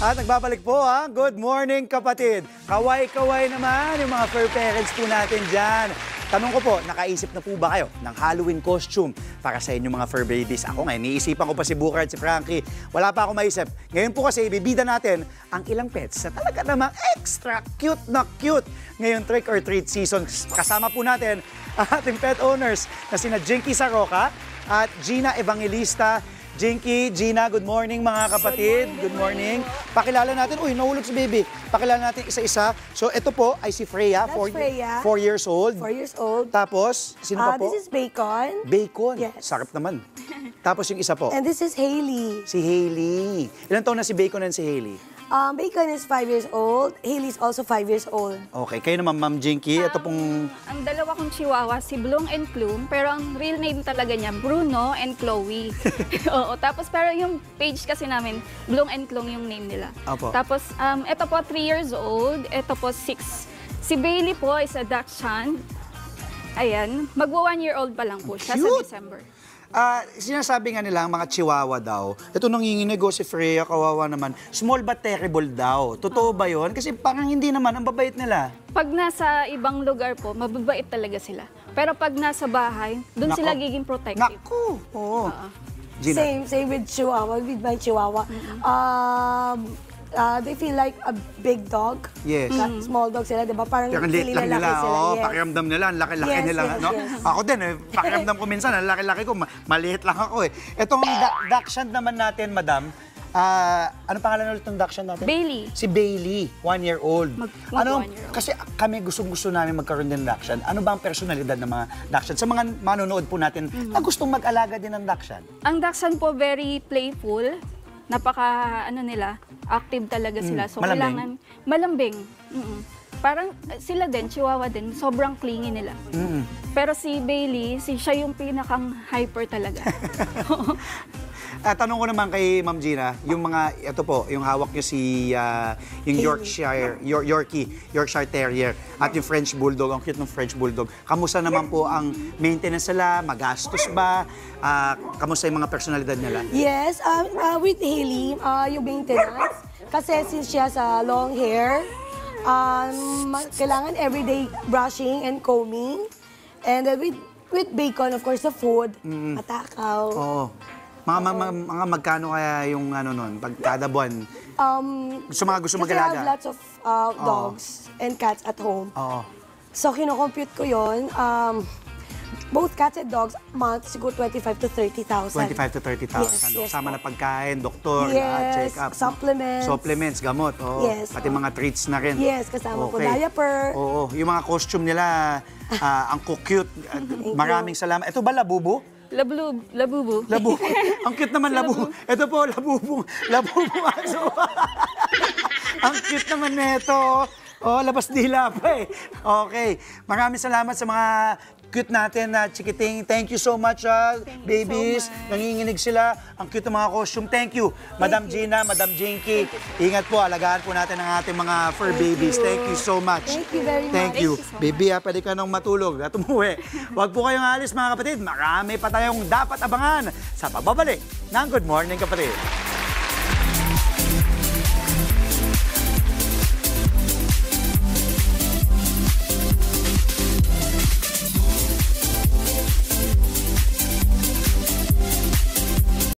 At nagbabalik po ha. Good morning kapatid. Kaway-kaway naman yung mga fur parents po natin dyan. Tanong ko po, nakaisip na po ba kayo ng Halloween costume para sa inyong mga fur babies? Ako ngayon, niisipan ko pa si Booker at si Frankie. Wala pa ako maisip. Ngayon po kasi ibibida natin ang ilang pets na talaga namang extra cute na cute. Ngayon trick or treat season. Kasama po natin ang ating pet owners na sina Jinky Saroca at Gina Evangelista. Jinky, Gina, good morning mga kapatid. Good morning. Pakilala natin. Uy, nahulog si baby. Pakilala natin isa-isa. So, ito po ay si Freya. That's Freya. 4 years old. 4 years old. Tapos, sino pa po? This is Bacon. Bacon. Yes. Sarap naman. Tapos yung isa po? And this is Hailey. Si Hailey. Ilan taon na si Bacon and si Hailey? Bacon is 5 years old. Hailey is also 5 years old. Okay. Kayo naman, Ma'am Jinky. Ito pong... Ang dalawa kong chihuahua, si Bloom and Plume, pero ang real name talaga niya, Bruno and Chloe. Oo, tapos pero yung page kasi namin, Bloom and Chloe yung name nila. Opo. Tapos, ito po 3 years old, ito po 6. Si Bailey po is a Dachshund. Ayan, magwa 1 year old pa lang po siya sa Cute! December. Sinasabi nga nila, mga chihuahua daw, ito nanginginig si Freya, kawawa naman, small but terrible daw. Totoo ba yun? Kasi parang hindi naman, ang babait nila. Pag nasa ibang lugar po, mababait talaga sila. Pero pag nasa bahay, doon Nako. sila giging protective. Naku! Oo. Gina. Same with Chihuahua, with my Chihuahua. They feel like a big dog. Yes. Small dog sila, di ba? Parang Pero ang liit lang lalaki nila, sila. Yes. pakiramdam nila, ang laki-laki Yes, nila. yes, No? yes. Ako din, pakiramdam ko minsan, ang laki-laki ko, maliit lang ako eh. Itong Dachshund naman natin, madam, ano pangalan ulit ng Dachshund natin? Bailey. Si Bailey, 1 year old. Mag 1 year old. Kasi kami gusto namin magkaroon din ng Dachshund. Ano ba ang personalidad ng mga Dachshund? Sa mga manonood po natin na gustong mag-alaga din ng Dachshund. Ang Dachshund po very playful. Napaka active talaga sila. So Malambing? kailangan malambing. Parang sila din, Chihuahua din, sobrang clingy nila. Pero si Bailey, siya yung pinakang hyper talaga. Tanong ko naman kay Ma'am Gina, yung mga, ito po, yung hawak niyo si, yung Yorkshire Terrier at yung French Bulldog, ang cute ng French Bulldog. Kamusta naman po ang maintenance nila? Magastos ba? Kamusta yung mga personalidad nila? Yes, with Hailey, yung maintenance, kasi since she has long hair, kailangan everyday brushing and combing. And then with Bacon, of course, the food, matakaw. Oo. Mga magkano kaya yung ano nun, pag kada buwan? Gusto Kasi I mag-alaga? have lots of dogs and cats at home. Oo. So, kinocompute ko yun. Both cats and dogs, month, siguro 25 to 30,000. 25 to 30,000. Yes, yes Kasama po. na pagkain, doktor, Yes, check-up. supplements. Supplements, gamot. Oo. Yes, Pati mga treats na rin. Yes, kasama po diaper. Oo. Yung mga costume nila, ang cute. Maraming salamat. Ito ba labubo? Labubu. Labubo. Ang cute naman labubo. Ito po, labubong aso. Ang cute naman nito. Oh, labas dila pa eh. Okay. Maraming salamat sa mga cute natin na chikiting. Thank you so much, babies. so much. Nanginginig sila. Ang cute ng mga costume. Thank you. Madam Gina, Madam Jinky. Ingat po. Alagaan po natin ang ating mga fur babies. Thank you so much. Thank you very much. Thank you. Thank you so Baby, pwede ka nang matulog at umuwi. Huwag po kayong alis mga kapatid. Marami pa tayong dapat abangan sa pagbabalik ng Good Morning Kapatid.